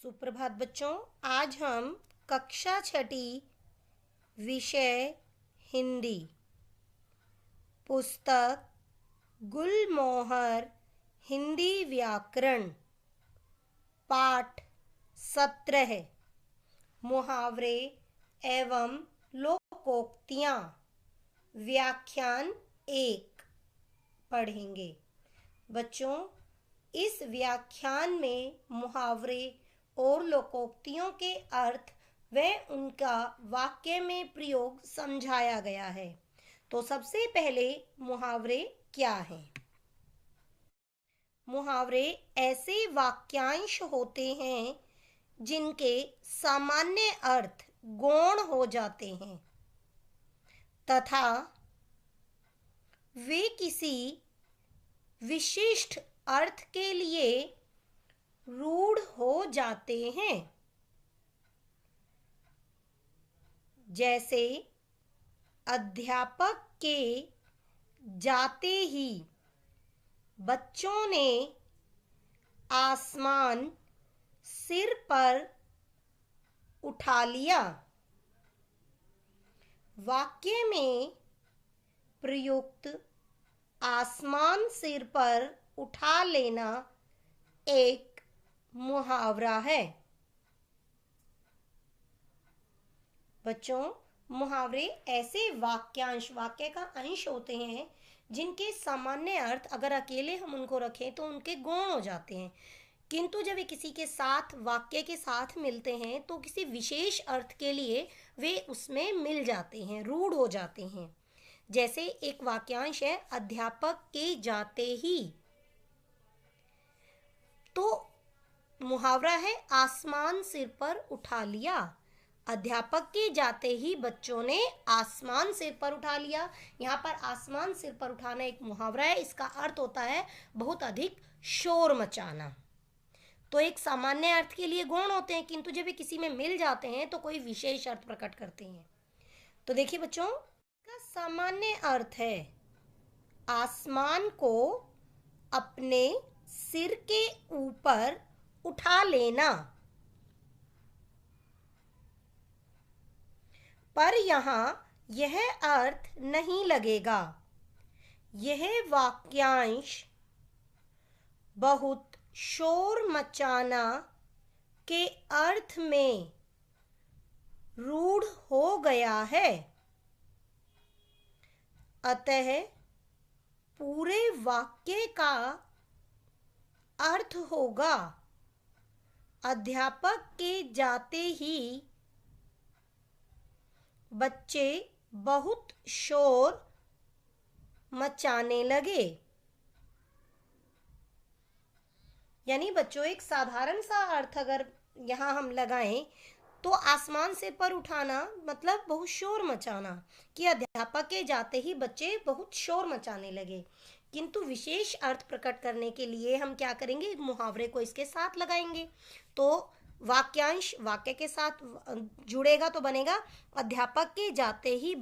सुप्रभात बच्चों। आज हम कक्षा छठी विषय हिंदी पुस्तक गुलमोहर हिंदी व्याकरण पाठ 17 मुहावरे एवं लोकोक्तियाँ व्याख्यान 1 पढ़ेंगे। बच्चों, इस व्याख्यान में मुहावरे और लोकोक्तियों के अर्थ व उनका वाक्य में प्रयोग समझाया गया है। तो सबसे पहले मुहावरे क्या हैं? मुहावरे ऐसे वाक्यांश होते हैं जिनके सामान्य अर्थ गौण हो जाते हैं तथा वे किसी विशिष्ट अर्थ के लिए रूढ़ हो जाते हैं। जैसे अध्यापक के जाते ही बच्चों ने आसमान सिर पर उठा लिया। वाक्य में प्रयुक्त आसमान सिर पर उठा लेना एक मुहावरा है। बच्चों, मुहावरे ऐसे वाक्य का अंश होते हैं जिनके सामान्य अर्थ अगर अकेले हम उनको रखें तो उनके गौण हो जाते हैं, किंतु जब वे किसी के साथ वाक्य के साथ मिलते हैं तो किसी विशेष अर्थ के लिए वे उसमें मिल जाते हैं, रूढ़ हो जाते हैं। जैसे एक वाक्यांश है अध्यापक के जाते ही, तो मुहावरा है आसमान सिर पर उठा लिया। अध्यापक के जाते ही बच्चों ने आसमान सिर पर उठा लिया। यहाँ पर आसमान सिर पर उठाना एक मुहावरा है। इसका अर्थ होता है बहुत अधिक शोर मचाना। तो एक सामान्य अर्थ के लिए गौण होते हैं, किंतु जब वे किसी में मिल जाते हैं तो कोई विशेष अर्थ प्रकट करते हैं। तो देखिए बच्चों, इसका सामान्य अर्थ है आसमान को अपने सिर के ऊपर उठा लेना। पर यहाँ यह अर्थ नहीं लगेगा। यह वाक्यांश बहुत शोर मचाना के अर्थ में रूढ़ हो गया है। अतः पूरे वाक्य का अर्थ होगा अध्यापक के जाते ही बच्चे बहुत शोर मचाने लगे। यानी बच्चों, एक साधारण सा अर्थ अगर यहाँ हम लगाएं तो आसमान से पर उठाना मतलब बहुत शोर मचाना, कि अध्यापक के जाते ही बच्चे बहुत शोर मचाने लगे। किंतु विशेष अर्थ प्रकट करने के लिए हम क्या करेंगे, मुहावरे को इसके साथ लगाएंगे। तो वाक्यांश वाक्य के साथ जुड़ेगा तो बनेगा अध्यापक के जाते ही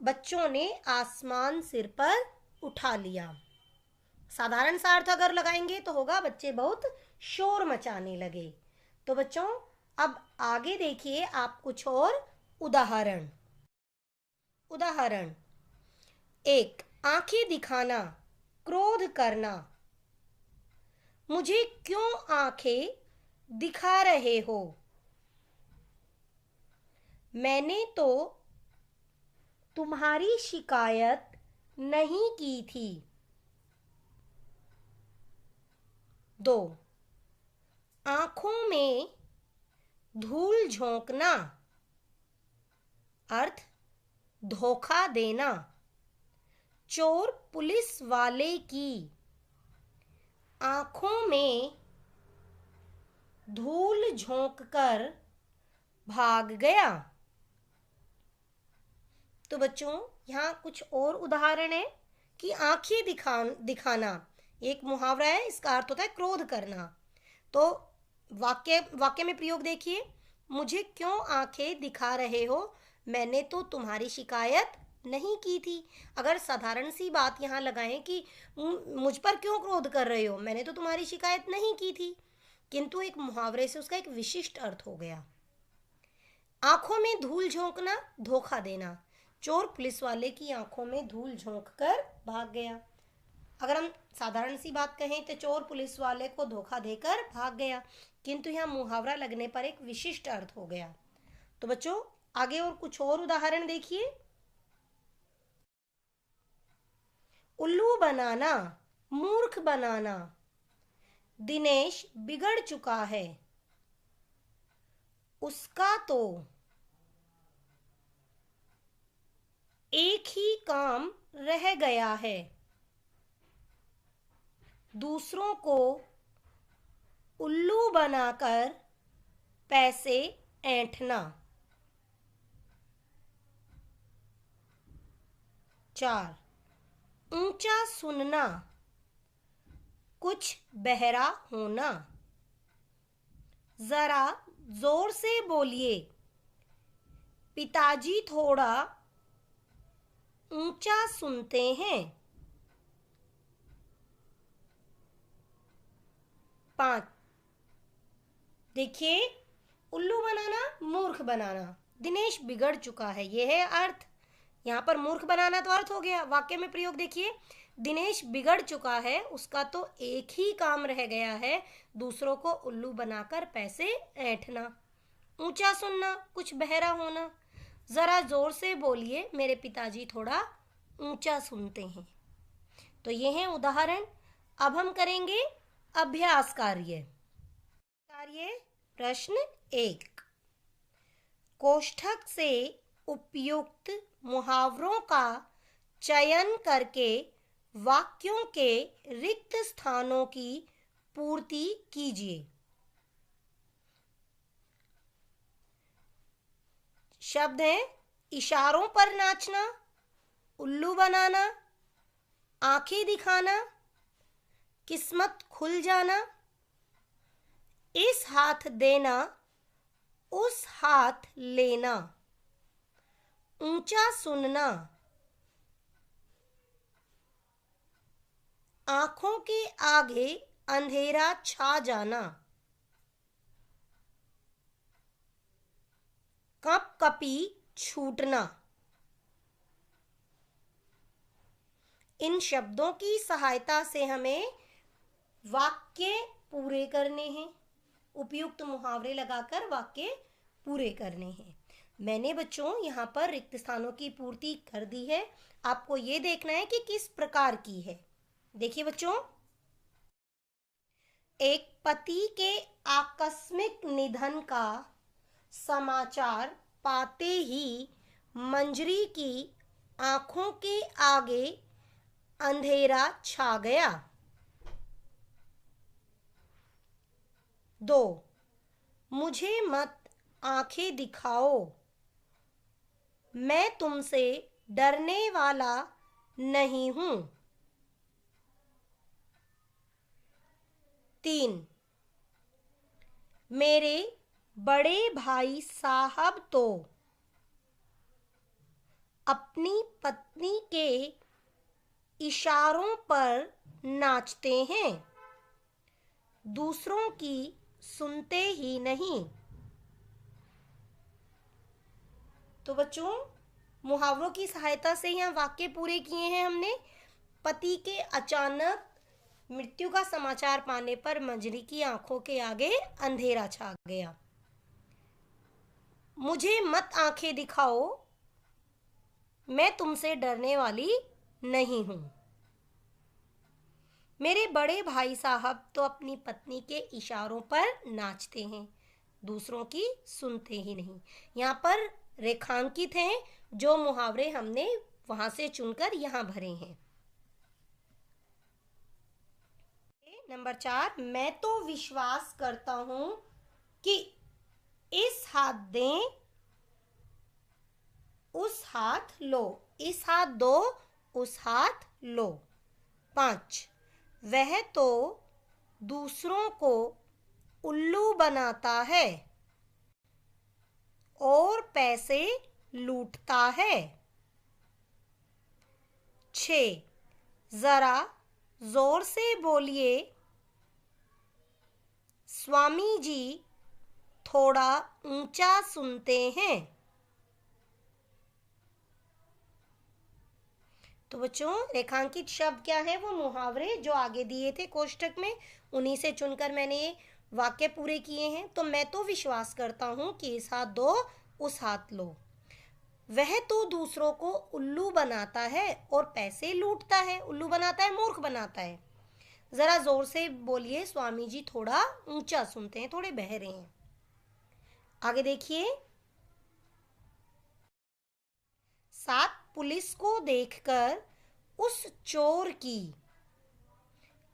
बच्चों ने आसमान सिर पर उठा लिया। साधारण सा अर्थ अगर लगाएंगे तो होगा बच्चे बहुत शोर मचाने लगे। तो बच्चों, अब आगे देखिए आप कुछ और उदाहरण। 1, आंखें दिखाना, क्रोध करना। मुझे क्यों आंखें दिखा रहे हो? मैंने तो तुम्हारी शिकायत नहीं की थी। 2, आंखों में धूल झोंकना, अर्थ धोखा देना। चोर पुलिस वाले की आंखों में धूल झोंककर भाग गया। तो बच्चों, यहाँ कुछ और उदाहरण है कि आंखें दिखाना एक मुहावरा है। इसका अर्थ होता है क्रोध करना। तो वाक्य में प्रयोग देखिए, मुझे क्यों आंखें दिखा रहे हो? मैंने तो तुम्हारी शिकायत नहीं की थी। अगर साधारण सी बात यहाँ लगाएं कि मुझ पर क्यों क्रोध कर रहे हो, मैंने तो तुम्हारी शिकायत नहीं की थी, किंतु एक मुहावरे से उसका एक विशिष्ट अर्थ हो गया। आंखों में धूल झोंकना, धोखा देना। चोर पुलिस वाले की आंखों में धूल झोंक कर भाग गया। अगर हम साधारण सी बात कहें तो चोर पुलिस वाले को धोखा देकर भाग गया, किंतु यहाँ मुहावरा लगने पर एक विशिष्ट अर्थ हो गया। तो बच्चों आगे और कुछ और उदाहरण देखिए। उल्लू बनाना, मूर्ख बनाना। दिनेश बिगड़ चुका है, उसका तो एक ही काम रह गया है, दूसरों को उल्लू बनाकर पैसे ऐंठना। 4 ऊंचा सुनना, कुछ बहरा होना। जरा जोर से बोलिए, पिताजी थोड़ा ऊंचा सुनते हैं। 5 देखिए, उल्लू बनाना, मूर्ख बनाना। दिनेश बिगड़ चुका है, यह है अर्थ। यहाँ पर मूर्ख बनाना तो अर्थ हो गया। वाक्य में प्रयोग देखिए, दिनेश बिगड़ चुका है, उसका तो एक ही काम रह गया है, दूसरों को उल्लू बनाकर पैसे ऐंठना। ऊंचा सुनना, कुछ बहरा होना। जरा जोर से बोलिए, मेरे पिताजी थोड़ा ऊंचा सुनते हैं। तो ये हैं उदाहरण। अब हम करेंगे अभ्यास कार्य। प्रश्न 1, कोष्ठक से उपयुक्त मुहावरों का चयन करके वाक्यों के रिक्त स्थानों की पूर्ति कीजिए। शब्द हैं इशारों पर नाचना, उल्लू बनाना, आंखें दिखाना, किस्मत खुल जाना, इस हाथ देना, उस हाथ लेना, ऊंचा सुनना, आंखों के आगे अंधेरा छा जाना, कपकपी छूटना। इन शब्दों की सहायता से हमें वाक्य पूरे करने हैं, उपयुक्त मुहावरे लगाकर वाक्य पूरे करने हैं। मैंने बच्चों यहाँ पर रिक्त स्थानों की पूर्ति कर दी है, आपको ये देखना है कि किस प्रकार की है। देखिए बच्चों, एक पति के आकस्मिक निधन का समाचार पाते ही मंजरी की आंखों के आगे अंधेरा छा गया। 2 मुझे मत आंखें दिखाओ, मैं तुमसे डरने वाला नहीं हूं। 3 मेरे बड़े भाई साहब तो अपनी पत्नी के इशारों पर नाचते हैं, दूसरों की सुनते ही नहीं। तो बच्चों मुहावरों की सहायता से यहाँ वाक्य पूरे किए हैं हमने। पति के अचानक मृत्यु का समाचार पाने पर मंजरी की आंखों के आगे अंधेरा छा गया। मुझे मत आंखें दिखाओ, मैं तुमसे डरने वाली नहीं हूं। मेरे बड़े भाई साहब तो अपनी पत्नी के इशारों पर नाचते हैं, दूसरों की सुनते ही नहीं। यहाँ पर रेखांकित हैं जो मुहावरे हमने वहां से चुनकर यहाँ भरे हैं। नंबर 4, मैं तो विश्वास करता हूं कि इस हाथ दें, उस हाथ लो, इस हाथ दो, उस हाथ लो। 5 वह तो दूसरों को उल्लू बनाता है और पैसे लूटता है। 6 जरा जोर से बोलिए, स्वामी जी थोड़ा ऊंचा सुनते हैं। तो बच्चों रेखांकित शब्द क्या है? वो मुहावरे जो आगे दिए थे कोष्टक में, उन्हीं से चुनकर मैंने ये वाक्य पूरे किए हैं। तो मैं तो विश्वास करता हूं कि इस हाथ दो उस हाथ लो। वह तो दूसरों को उल्लू बनाता है और पैसे लूटता है। उल्लू बनाता है, मूर्ख बनाता है। जरा जोर से बोलिए, स्वामी जी थोड़ा ऊंचा सुनते हैं, थोड़े बहरे हैं। आगे देखिए, 7 पुलिस को देखकर उस चोर की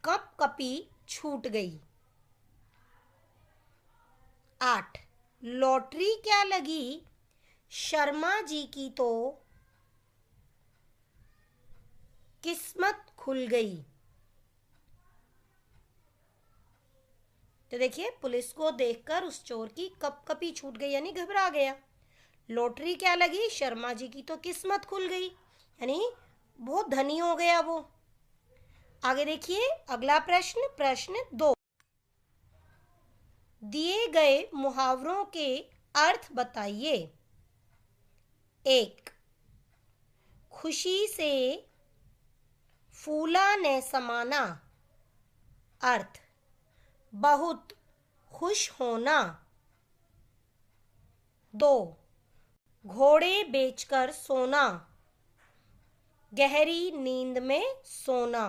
कपकपी छूट गई। 8 लॉटरी क्या लगी, शर्मा जी की तो किस्मत खुल गई। तो देखिए, पुलिस को देखकर उस चोर की कपकपी छूट गई यानी घबरा गया। लॉटरी क्या लगी, शर्मा जी की तो किस्मत खुल गई यानी बहुत धनी हो गया वो। आगे देखिए अगला प्रश्न, प्रश्न 2। दिए गए मुहावरों के अर्थ बताइए। 1 खुशी से फूला ने समाना। अर्थ बहुत खुश होना। 2 घोड़े बेचकर सोना, गहरी नींद में सोना।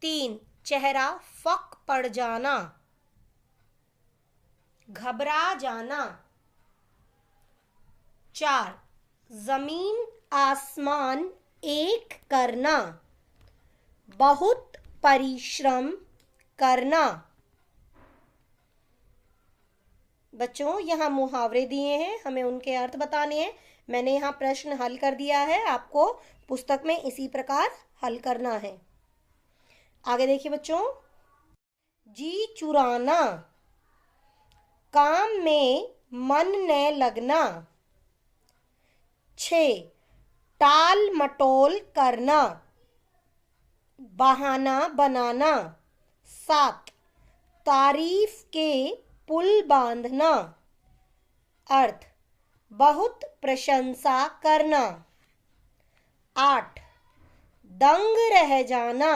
3 चेहरा फक पड़ जाना, घबरा जाना। 4 जमीन आसमान एक करना, बहुत परिश्रम करना। बच्चों यहाँ मुहावरे दिए हैं, हमें उनके अर्थ बताने हैं। मैंने यहाँ प्रश्न हल कर दिया है, आपको पुस्तक में इसी प्रकार हल करना है। आगे देखिए बच्चों, जी चुराना, काम में मन न लगना। 6 टाल मटोल करना, बहाना बनाना। 7 तारीफ के पुल बांधना। अर्थ बहुत प्रशंसा करना। 8 दंग रह जाना,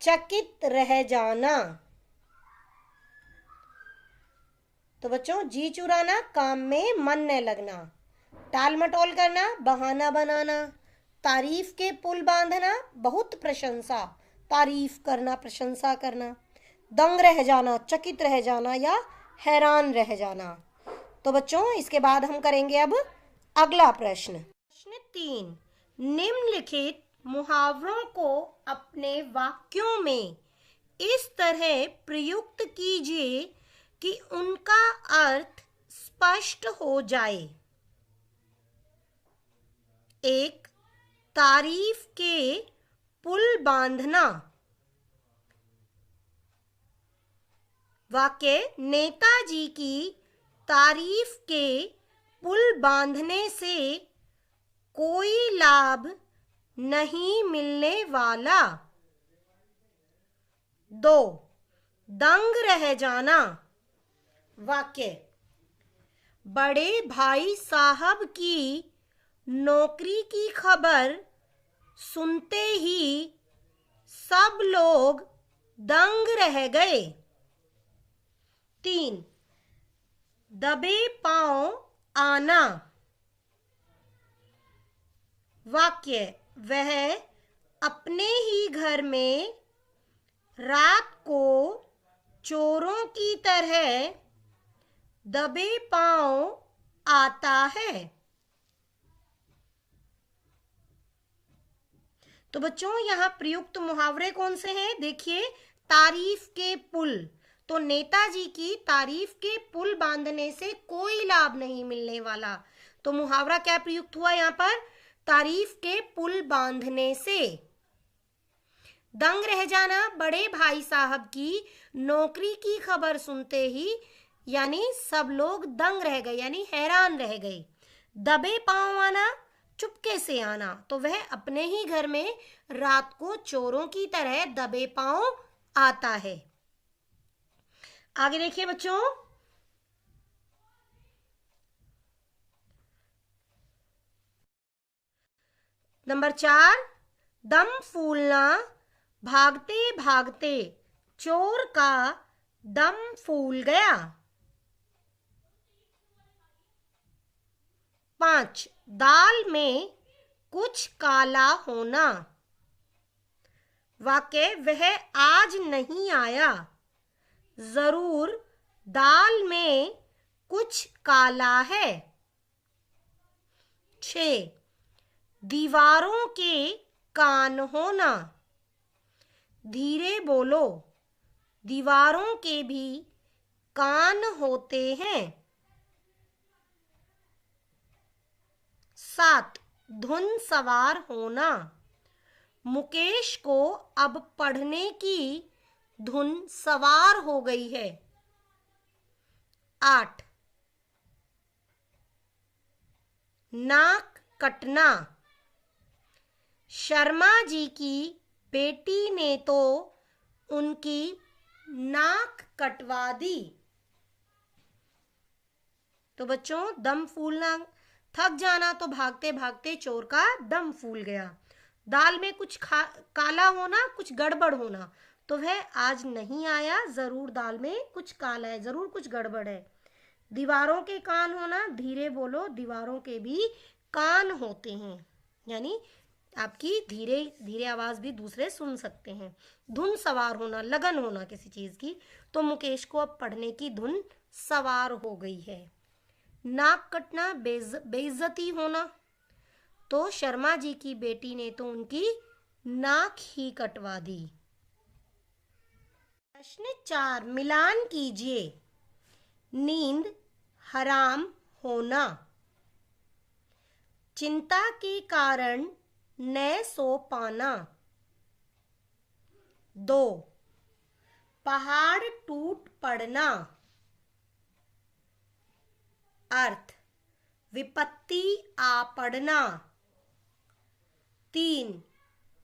चकित रह जाना। तो बच्चों जी चुराना, काम में मन न लगना, टाल मटोल करना, बहाना बनाना, तारीफ के पुल बांधना, बहुत प्रशंसा, तारीफ करना, प्रशंसा करना, दंग रह जाना, चकित रह जाना या हैरान रह जाना। तो बच्चों इसके बाद हम करेंगे अब अगला प्रश्न, प्रश्न 3। निम्नलिखित मुहावरों को अपने वाक्यों में इस तरह प्रयुक्त कीजिए कि उनका अर्थ स्पष्ट हो जाए। 1 तारीफ के पुल बांधना। वाक्य नेताजी की तारीफ के पुल बांधने से कोई लाभ नहीं मिलने वाला। 2 दंग रह जाना। वाक्य बड़े भाई साहब की नौकरी की खबर सुनते ही सब लोग दंग रह गए। 3 दबे पांव आना। वाक्य वह अपने ही घर में रात को चोरों की तरह दबे पांव आता है। तो बच्चों यहाँ प्रयुक्त मुहावरे कौन से हैं? देखिए, तारीफ के पुल, तो नेताजी की तारीफ के पुल बांधने से कोई लाभ नहीं मिलने वाला। तो मुहावरा क्या प्रयुक्त हुआ यहाँ पर? तारीफ के पुल बांधने से। दंग रह जाना, बड़े भाई साहब की नौकरी की खबर सुनते ही यानी सब लोग दंग रह गए यानी हैरान रह गए। दबे पांव आना, चुपके से आना, तो वह अपने ही घर में रात को चोरों की तरह दबे पांव आता है। आगे देखिए बच्चों, नंबर 4, दम फूलना। भागते भागते चोर का दम फूल गया। 5, दाल में कुछ काला होना। वाक्य, वह आज नहीं आया, जरूर दाल में कुछ काला है। 6, दीवारों के कान होना। धीरे बोलो, दीवारों के भी कान होते हैं। 7, धुन सवार होना। मुकेश को अब पढ़ने की धुन सवार हो गई है। 8, नाक कटना। शर्मा जी की बेटी ने तो उनकी नाक कटवा दी। तो बच्चों, दम फूलना, थक जाना, तो भागते भागते चोर का दम फूल गया। दाल में कुछ काला होना, कुछ गड़बड़ होना, तो वह आज नहीं आया, जरूर दाल में कुछ काला है, जरूर कुछ गड़बड़ है। दीवारों के कान होना, धीरे बोलो, दीवारों के भी कान होते हैं, यानी आपकी धीरे धीरे आवाज भी दूसरे सुन सकते हैं। धुन सवार होना, लगन होना किसी चीज की, तो मुकेश को अब पढ़ने की धुन सवार हो गई है। नाक कटना, बेइज्जती होना, तो शर्मा जी की बेटी ने तो उनकी नाक ही कटवा दी। प्रश्न 4, मिलान कीजिए। नींद हराम होना। चिंता के कारण न सो पाना। 2, पहाड़ टूट पड़ना। अर्थ, विपत्ति आ पड़ना। 3,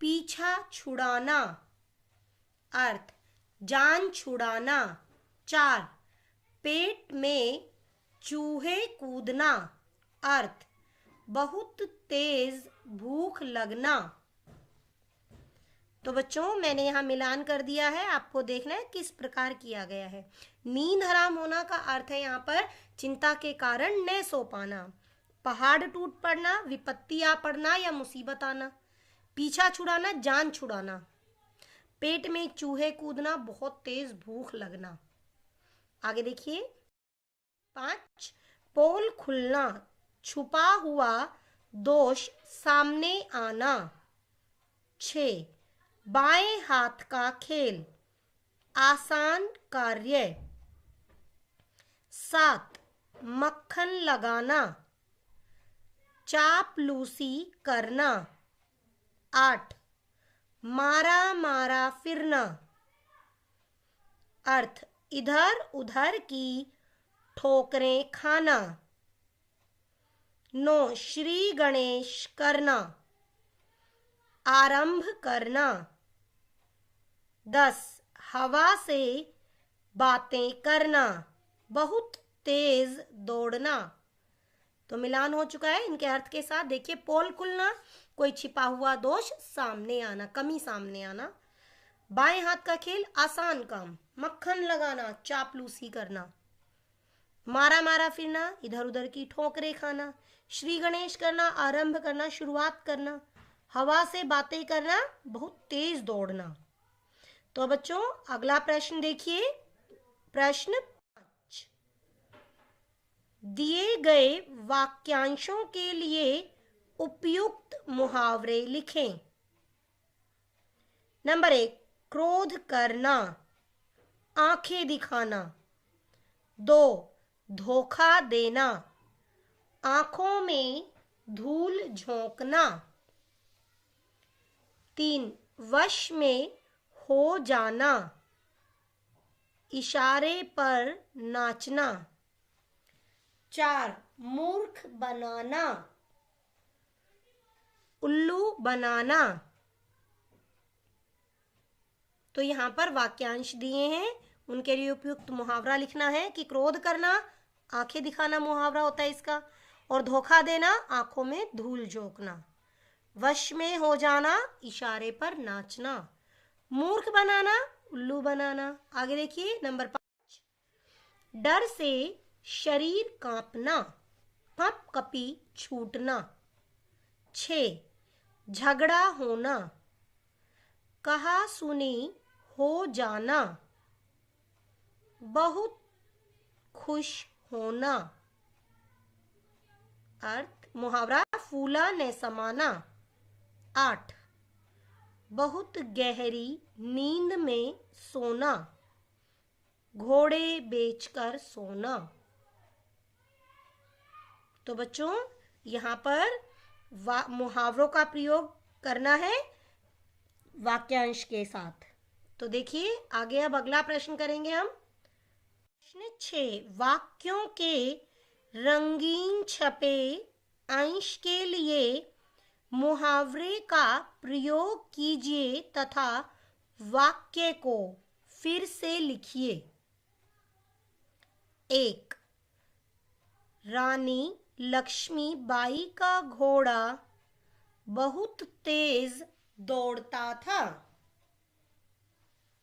पीछा छुड़ाना। अर्थ, जान छुड़ाना। 4, पेट में चूहे कूदना। अर्थ, बहुत तेज भूख लगना। तो बच्चों, मैंने यहाँ मिलान कर दिया है, आपको देखना है किस प्रकार किया गया है। नींद हराम होना का अर्थ है यहाँ पर चिंता के कारण न सो पाना। पहाड़ टूट पड़ना, विपत्ति आ पड़ना या मुसीबत आना। पीछा छुड़ाना, जान छुड़ाना। पेट में चूहे कूदना, बहुत तेज भूख लगना। आगे देखिए। 5, पोल खुलना, छुपा हुआ दोष सामने आना। 6, बाएं हाथ का खेल, आसान कार्य। 7, मक्खन लगाना, चापलूसी करना। 8, मारा मारा फिरना। अर्थ, इधर उधर की ठोकरें खाना। 9, श्री गणेश करना, आरंभ करना। 10, हवा से बातें करना, बहुत तेज दौड़ना। तो मिलान हो चुका है इनके अर्थ के साथ। देखिए, पोल खुलना, कोई छिपा हुआ दोष सामने आना, कमी सामने आना। बाएं हाथ का खेल, आसान काम। मक्खन लगाना, चापलूसी करना। मारा मारा फिरना, इधर उधर की ठोकरें खाना। श्री गणेश करना, आरंभ करना, शुरुआत करना। हवा से बातें करना, बहुत तेज दौड़ना। तो बच्चों, अगला प्रश्न देखिए। प्रश्न 5, दिए गए वाक्यांशों के लिए उपयुक्त मुहावरे लिखें। नंबर 1, क्रोध करना, आंखें दिखाना। 2, धोखा देना, आंखों में धूल झोंकना। 3, वश में हो जाना, इशारे पर नाचना। 4, मूर्ख बनाना, उल्लू बनाना। तो यहाँ पर वाक्यांश दिए हैं, उनके लिए उपयुक्त मुहावरा लिखना है कि क्रोध करना आंखें दिखाना मुहावरा होता है इसका, और धोखा देना आंखों में धूल झोंकना। वश में हो जाना इशारे पर नाचना। मूर्ख बनाना उल्लू बनाना। आगे देखिए नंबर 5, डर से शरीर कांपना, कपकपी छूटना। 6, झगड़ा होना, कहा सुनी हो जाना, बहुत खुश होना। अर्थ मुहावरा फूला न समाना। 8, बहुत गहरी नींद में सोना, घोड़े बेचकर सोना। तो बच्चों यहाँ पर मुहावरों का प्रयोग करना है वाक्यांश के साथ। तो देखिए आगे अब अगला प्रश्न करेंगे हम। प्रश्न 6, वाक्यों के रंगीन छपे अंश के लिए मुहावरे का प्रयोग कीजिए तथा वाक्य को फिर से लिखिए। 1, रानी लक्ष्मी बाई का घोड़ा बहुत तेज दौड़ता था।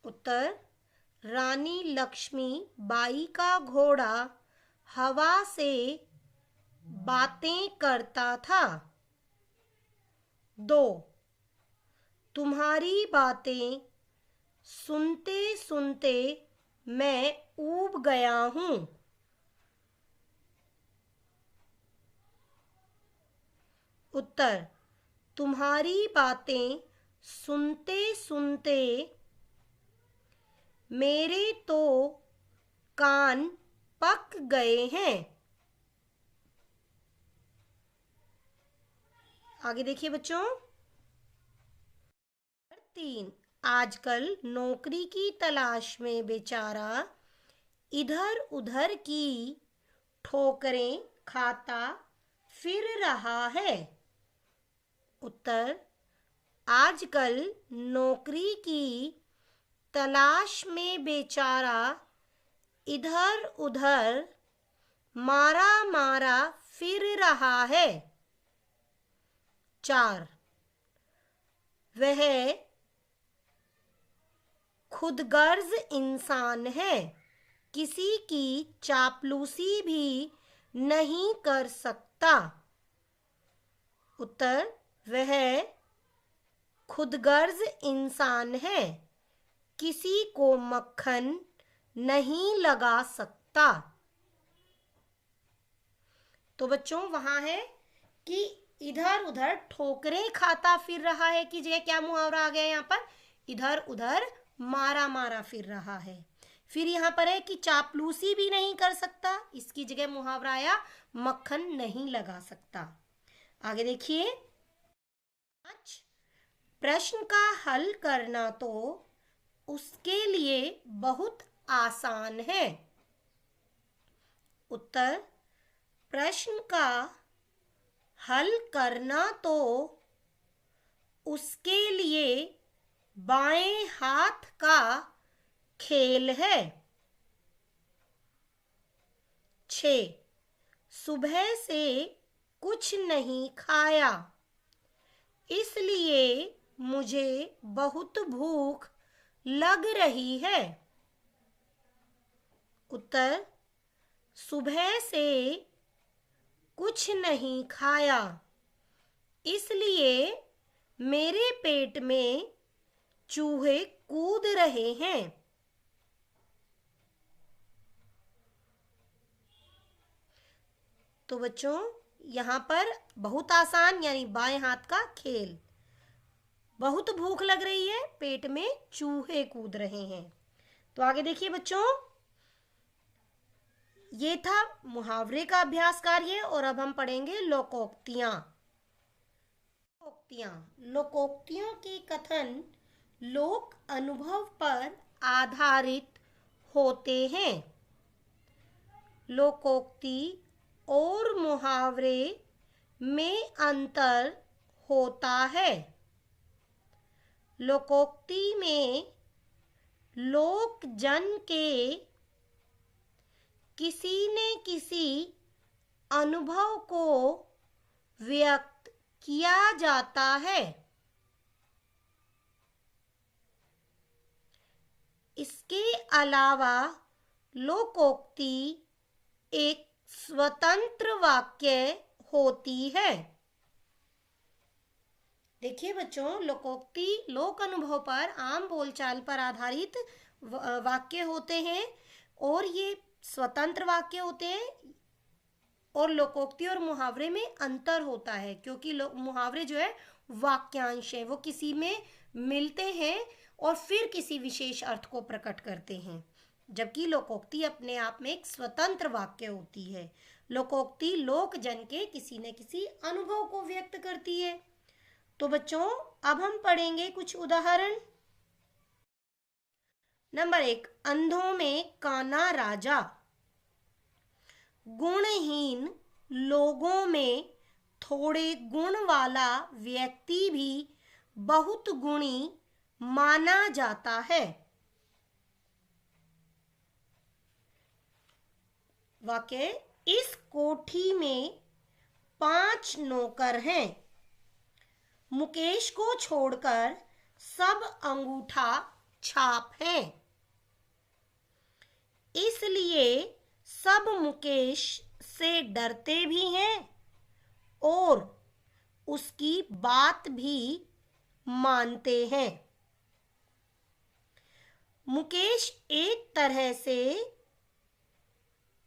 उत्तर, रानी लक्ष्मी बाई का घोड़ा हवा से बातें करता था। 2, तुम्हारी बातें सुनते सुनते मैं ऊब गया हूँ। उत्तर, तुम्हारी बातें सुनते सुनते मेरे तो कान पक गए हैं। आगे देखिए बच्चों। 3, आजकल नौकरी की तलाश में बेचारा इधर उधर की ठोकरें खाता फिर रहा है। उत्तर, आजकल नौकरी की तलाश में बेचारा इधर उधर मारा मारा फिर रहा है। 4, वह खुदगर्ज इंसान है, किसी की चापलूसी भी नहीं कर सकता। उत्तर, वह खुदगर्ज इंसान है, किसी को मक्खन नहीं लगा सकता। तो बच्चों वहां है कि इधर उधर ठोकरें खाता फिर रहा है की जगह क्या मुहावरा आ गया यहाँ पर, इधर उधर मारा मारा फिर रहा है। फिर यहाँ पर है कि चापलूसी भी नहीं कर सकता, इसकी जगह मुहावरा आया मक्खन नहीं लगा सकता। आगे देखिए। 5, प्रश्न का हल करना तो उसके लिए बहुत आसान है। उत्तर, प्रश्न का हल करना तो उसके लिए बाएं हाथ का खेल है। 6, सुबह से कुछ नहीं खाया, इसलिए मुझे बहुत भूख लग रही है। उत्तर, सुबह से कुछ नहीं खाया, इसलिए मेरे पेट में चूहे कूद रहे हैं। तो बच्चों यहाँ पर बहुत आसान यानी बाएं हाथ का खेल, बहुत भूख लग रही है, पेट में चूहे कूद रहे हैं। तो आगे देखिए बच्चों, ये था मुहावरे का अभ्यास कार्य और अब हम पढ़ेंगे लोकोक्तियां। लोकोक्तियों के कथन लोक अनुभव पर आधारित होते हैं। लोकोक्ति और मुहावरे में अंतर होता है। लोकोक्ति में लोक जन के किसी न किसी अनुभव को व्यक्त किया जाता है। इसके अलावा लोकोक्ति एक स्वतंत्र वाक्य होती है। देखिए बच्चों, लोकोक्ति लोक अनुभव पर, आम बोलचाल पर आधारित वाक्य होते हैं और ये स्वतंत्र वाक्य होते हैं। और लोकोक्ति और मुहावरे में अंतर होता है, क्योंकि मुहावरे जो है वाक्यांश है, वो किसी में मिलते हैं और फिर किसी विशेष अर्थ को प्रकट करते हैं, जबकि लोकोक्ति अपने आप में एक स्वतंत्र वाक्य होती है। लोकोक्ति लोक जन के किसी न किसी अनुभव को व्यक्त करती है। तो बच्चों, अब हम पढ़ेंगे कुछ उदाहरण। नंबर 1, अंधों में काना राजा। गुणहीन लोगों में थोड़े गुण वाला व्यक्ति भी बहुत गुणी माना जाता है। वाक्य, इस कोठी में 5 नौकर हैं। मुकेश को छोड़कर सब अंगूठा छाप हैं, इसलिए सब मुकेश से डरते भी हैं और उसकी बात भी मानते हैं। मुकेश एक तरह से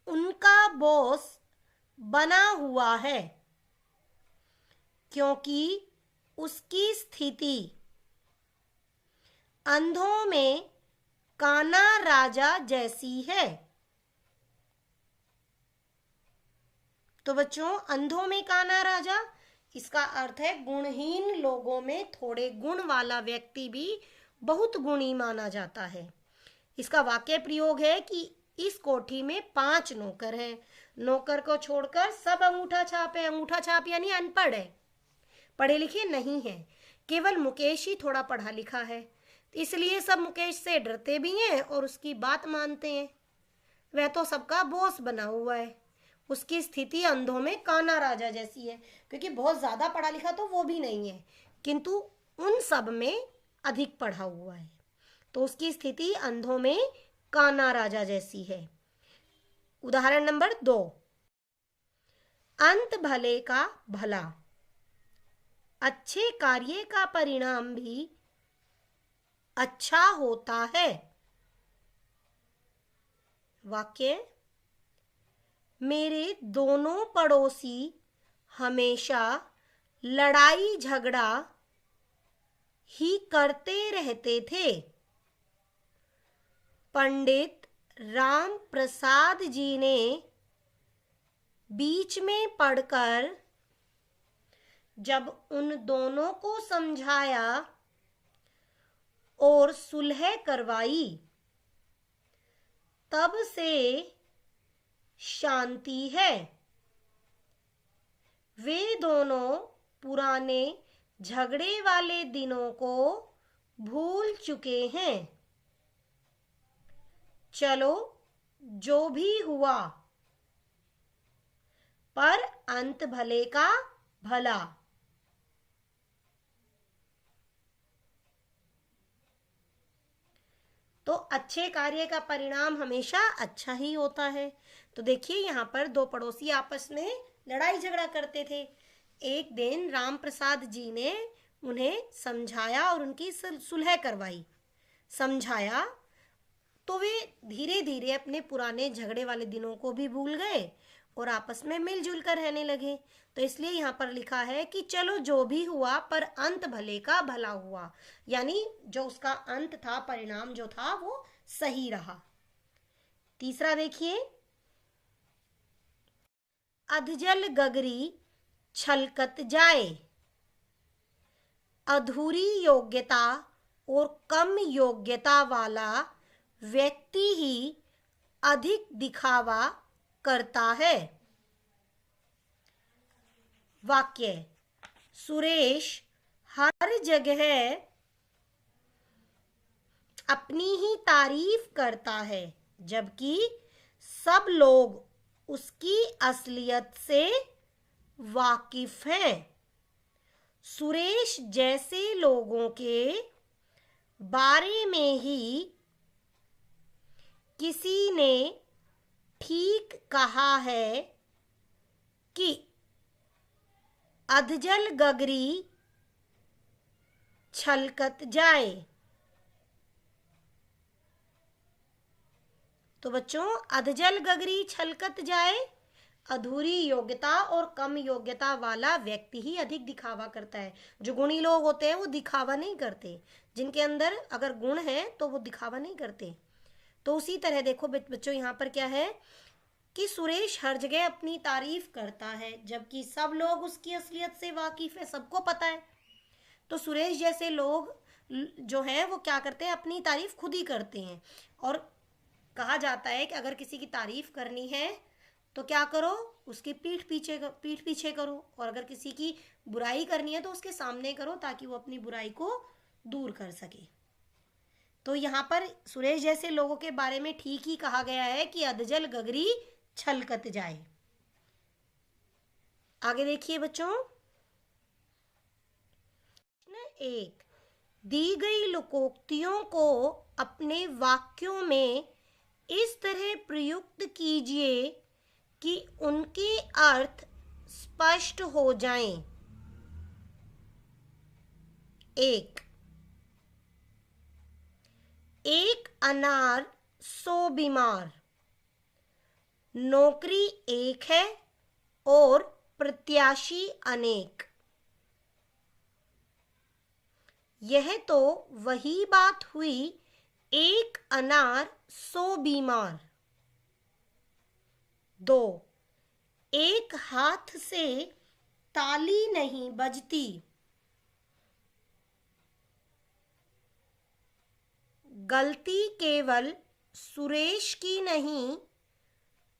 उनका बॉस बना हुआ है, क्योंकि उसकी स्थिति अंधों में काना राजा जैसी है। तो बच्चों, अंधों में काना राजा, इसका अर्थ है गुणहीन लोगों में थोड़े गुण वाला व्यक्ति भी बहुत गुणी माना जाता है। इसका वाक्य प्रयोग है कि इस कोठी में 5 नौकर हैं। नौकर को छोड़कर सब अंगूठा छाप है। अंगूठा छाप यानी अनपढ़ है, पढ़े लिखे नहीं है। केवल मुकेश ही थोड़ा पढ़ा लिखा है, इसलिए सब मुकेश से डरते भी हैं और उसकी बात मानते हैं। वह तो सबका बॉस बना हुआ है। उसकी स्थिति अंधों में काना राजा जैसी है, क्योंकि बहुत ज्यादा पढ़ा लिखा तो वो भी नहीं है, किंतु उन सब में अधिक पढ़ा हुआ है। तो उसकी स्थिति अंधों में काना राजा जैसी है। उदाहरण नंबर 2, अंत भले का भला। अच्छे कार्य का परिणाम भी अच्छा होता है। वाक्य, मेरे दोनों पड़ोसी हमेशा लड़ाई झगड़ा ही करते रहते थे। पंडित राम प्रसाद जी ने बीच में पढ़कर जब उन दोनों को समझाया और सुलह करवाई, तब से शांति है। वे दोनों पुराने झगड़े वाले दिनों को भूल चुके हैं। चलो जो भी हुआ, पर अंत भले का भला। तो अच्छे कार्य का परिणाम हमेशा अच्छा ही होता है। तो देखिए, यहाँ पर 2 पड़ोसी आपस में लड़ाई झगड़ा करते थे। एक दिन राम प्रसाद जी ने उन्हें समझाया और उनकी सुलह करवाई। समझाया तो वे धीरे धीरे अपने पुराने झगड़े वाले दिनों को भी भूल गए और आपस में मिलजुल कर रहने लगे। तो इसलिए यहाँ पर लिखा है कि चलो जो भी हुआ, पर अंत भले का भला हुआ, यानी जो उसका अंत था, परिणाम जो था, वो सही रहा। तीसरा देखिए, अधजल गगरी छलकत जाए। अधूरी योग्यता और कम योग्यता वाला व्यक्ति ही अधिक दिखावा करता है। वाक्य, सुरेश हर जगह अपनी ही तारीफ करता है, जबकि सब लोग उसकी असलियत से वाकिफ हैं। सुरेश जैसे लोगों के बारे में ही किसी ने ठीक कहा है कि अधजल गगरी छलकत जाए। तो बच्चों, अधजल गगरी छलकत जाए, अधूरी योग्यता और कम योग्यता वाला व्यक्ति ही अधिक दिखावा करता है। जो गुणी लोग होते हैं वो दिखावा नहीं करते, जिनके अंदर अगर गुण है तो वो दिखावा नहीं करते। तो उसी तरह देखो बच्चों, यहाँ पर क्या है कि सुरेश हर जगह अपनी तारीफ करता है, जबकि सब लोग उसकी असलियत से वाकिफ है, सबको पता है। तो सुरेश जैसे लोग जो हैं वो क्या करते हैं, अपनी तारीफ खुद ही करते हैं। और कहा जाता है कि अगर किसी की तारीफ करनी है तो क्या करो, उसकी पीठ पीछे करो, और अगर किसी की बुराई करनी है तो उसके सामने करो, ताकि वो अपनी बुराई को दूर कर सके। तो यहाँ पर सुरेश जैसे लोगों के बारे में ठीक ही कहा गया है कि अधजल गगरी छलकत जाए। आगे देखिए बच्चों, एक, दी गई लोकोक्तियों को अपने वाक्यों में इस तरह प्रयुक्त कीजिए कि उनके अर्थ स्पष्ट हो जाएं। एक अनार 100 बीमार। नौकरी एक है और प्रत्याशी अनेक। यह तो वही बात हुई, एक अनार 100 बीमार। 2, एक हाथ से ताली नहीं बजती। गलती केवल सुरेश की नहीं,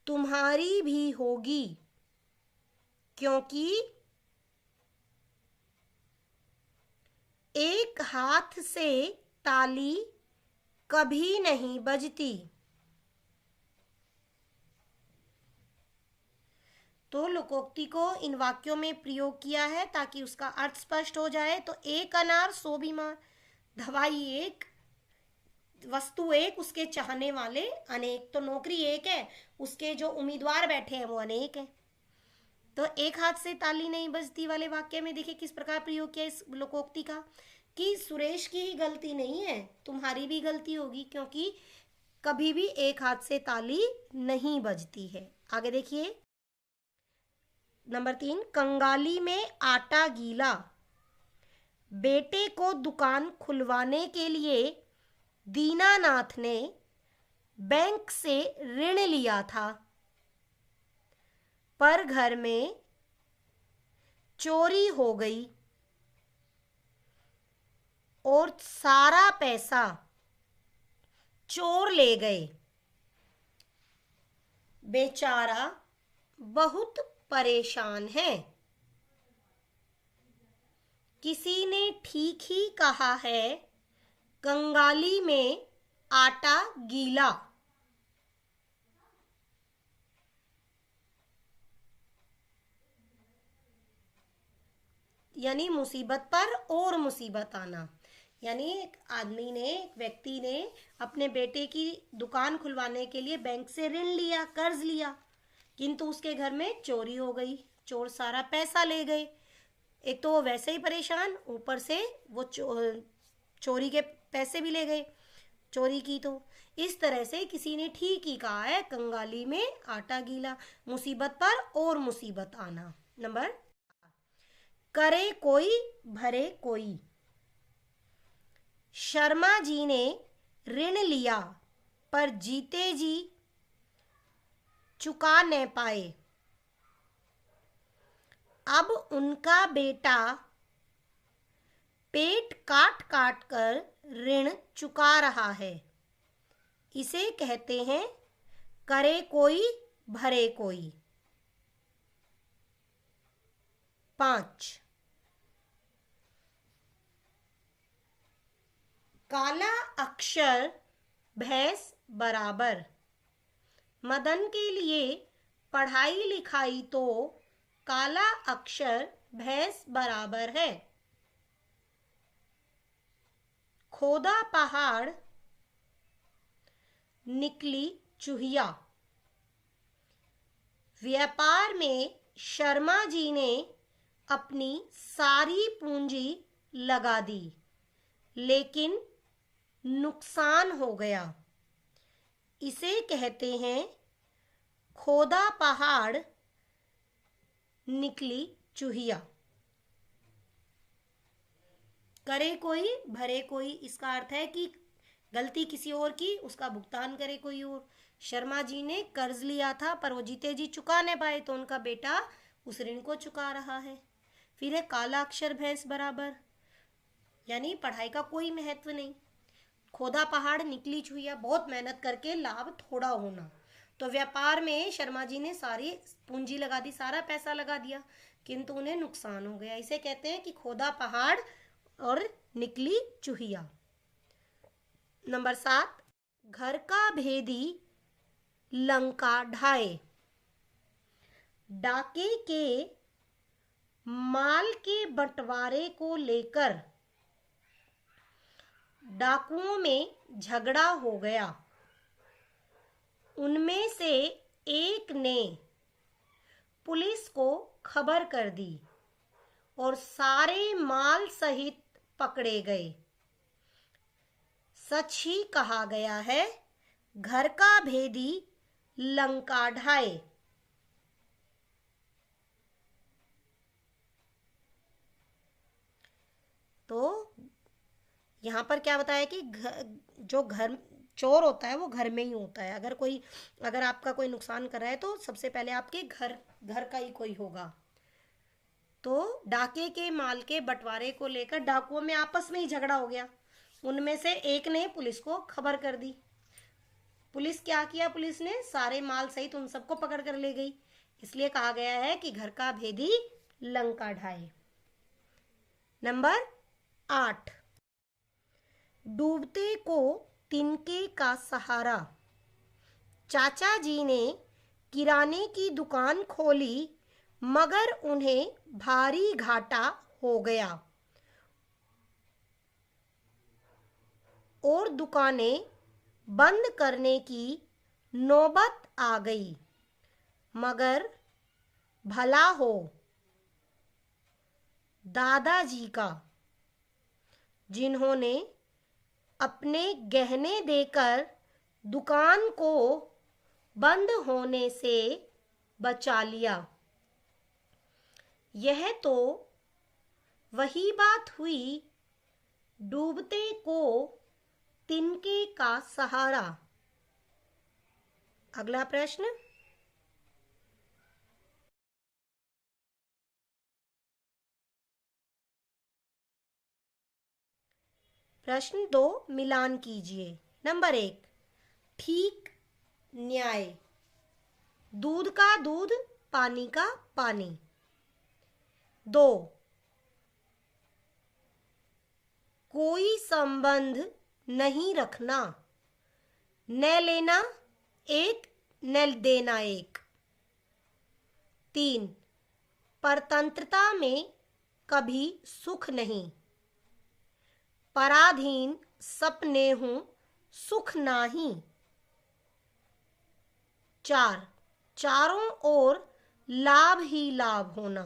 तुम्हारी भी होगी, क्योंकि एक हाथ से ताली कभी नहीं बजती। तो लोकोक्ति को इन वाक्यों में प्रयोग किया है ताकि उसका अर्थ स्पष्ट हो जाए। तो एक अनार 100 बीमार, दवाई एक, वस्तु एक, उसके चाहने वाले अनेक। तो नौकरी एक है, उसके जो उम्मीदवार बैठे हैं वो अनेक हैं। तो एक हाथ से ताली नहीं बजती वाले वाक्य में देखिए किस प्रकार प्रयोग किया इस लोकोक्ति का, कि सुरेश की ही गलती नहीं है, तुम्हारी भी गलती होगी, क्योंकि कभी भी एक हाथ से ताली नहीं बजती है। आगे देखिए नंबर 3, कंगाली में आटा गीला। बेटे को दुकान खुलवाने के लिए दीनानाथ ने बैंक से ऋण लिया था, पर घर में चोरी हो गई और सारा पैसा चोर ले गए। बेचारा बहुत परेशान है। किसी ने ठीक ही कहा है, कंगाली में आटा गीला। यानी मुसीबत पर और मुसीबत आना। यानी एक आदमी ने, एक व्यक्ति ने अपने बेटे की दुकान खुलवाने के लिए बैंक से ऋण लिया, कर्ज लिया, किंतु उसके घर में चोरी हो गई, चोर सारा पैसा ले गए। एक तो वो वैसे ही परेशान, ऊपर से वो चोरी के पैसे भी ले गए, चोरी की। तो इस तरह से किसी ने ठीक ही कहा है, कंगाली में आटा गीला, मुसीबत पर और मुसीबत आना। नंबर, करे कोई भरे कोई। शर्मा जी ने ऋण लिया पर जीते जी चुका न पाए। अब उनका बेटा पेट काट काट कर ऋण चुका रहा है। इसे कहते हैं करे कोई भरे कोई। 5, काला अक्षर भैंस बराबर। मदन के लिए पढ़ाई लिखाई तो काला अक्षर भैंस बराबर है। खोदा पहाड़ निकली चूहिया। व्यापार में शर्मा जी ने अपनी सारी पूंजी लगा दी, लेकिन नुकसान हो गया। इसे कहते हैं खोदा पहाड़ निकली चूहिया। करे कोई भरे कोई, इसका अर्थ है कि गलती किसी और की, उसका भुगतान करे कोई और। शर्मा जी ने कर्ज लिया था पर वो जीते जी चुका नहीं पाए, तो उनका बेटा उस ऋण को चुका रहा है। फिर है काला अक्षर भैंस बराबर, यानी पढ़ाई का कोई महत्व नहीं। खोदा पहाड़ निकली चूहिया, बहुत मेहनत करके लाभ थोड़ा होना। तो व्यापार में शर्मा जी ने सारी पूंजी लगा दी, सारा पैसा लगा दिया, किंतु उन्हें नुकसान हो गया। इसे कहते हैं कि खोदा पहाड़ और निकली चूहिया। नंबर 7, घर का भेदी लंका ढाए। डाके के माल के बंटवारे को लेकर डाकुओं में झगड़ा हो गया। उनमें से एक ने पुलिस को खबर कर दी और सारे माल सहित पकड़े गए। सच ही कहा गया है, घर का भेदी लंका ढाए। तो यहाँ पर क्या बताया कि जो घर चोर होता है वो घर में ही होता है। अगर आपका कोई नुकसान कर रहा है तो सबसे पहले आपके घर का ही कोई होगा। तो डाके के माल के बंटवारे को लेकर डाकुओं में आपस में ही झगड़ा हो गया। उनमें से एक ने पुलिस को खबर कर दी। पुलिस क्या किया, पुलिस ने सारे माल सहित उन सबको पकड़ कर ले गई। इसलिए कहा गया है कि घर का भेदी लंका ढाए। नंबर 8, डूबते को तिनके का सहारा। चाचा जी ने किराने की दुकान खोली, मगर उन्हें भारी घाटा हो गया और दुकानें बंद करने की नौबत आ गई। मगर भला हो दादाजी का, जिन्होंने अपने गहने देकर दुकान को बंद होने से बचा लिया। यह तो वही बात हुई, डूबते को तिनके का सहारा। अगला प्रश्न, प्रश्न 2 मिलान कीजिए। नंबर 1, ठीक न्याय। दूध का दूध, पानी का पानी। 2, कोई संबंध नहीं रखना, न लेना एक न देना एक। 3, परतंत्रता में कभी सुख नहीं, पराधीन सपने हूं सुख नाही। 4, चारों ओर लाभ ही लाभ होना,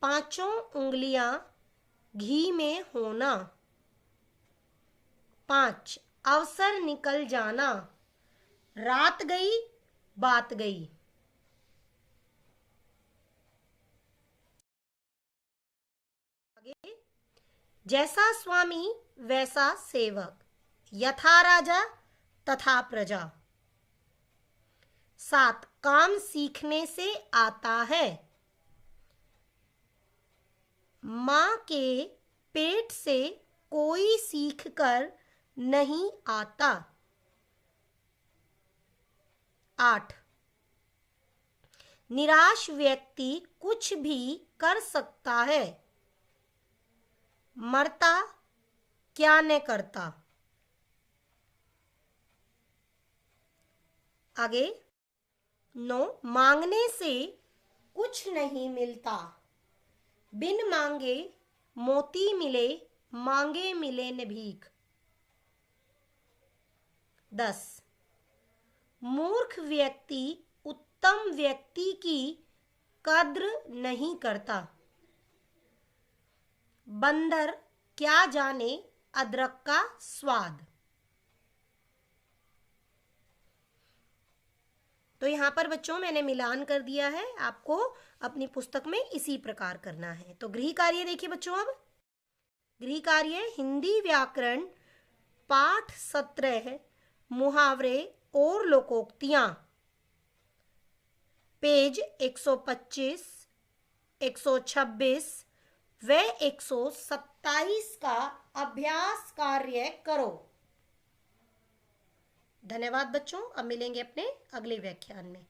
पांचों उंगलियां घी में होना। 5, अवसर निकल जाना, रात गई बात गई। आगे, जैसा स्वामी वैसा सेवक, यथा राजा तथा प्रजा। 7, काम सीखने से आता है, मां के पेट से कोई सीख कर नहीं आता। 8, निराश व्यक्ति कुछ भी कर सकता है, मरता क्या न करता। आगे 9, मांगने से कुछ नहीं मिलता, बिन मांगे मोती मिले, मांगे मिले न भीख। 10, मूर्ख व्यक्ति उत्तम व्यक्ति की कद्र नहीं करता, बंदर क्या जाने अदरक का स्वाद। तो यहाँ पर बच्चों मैंने मिलान कर दिया है, आपको अपनी पुस्तक में इसी प्रकार करना है। तो गृह कार्य देखिए बच्चों, अब गृह कार्य हिंदी व्याकरण पाठ 17 मुहावरे और लोकोक्तियां, पेज 125, 126 व 127 का अभ्यास कार्य करो। धन्यवाद बच्चों, अब मिलेंगे अपने अगले व्याख्यान में।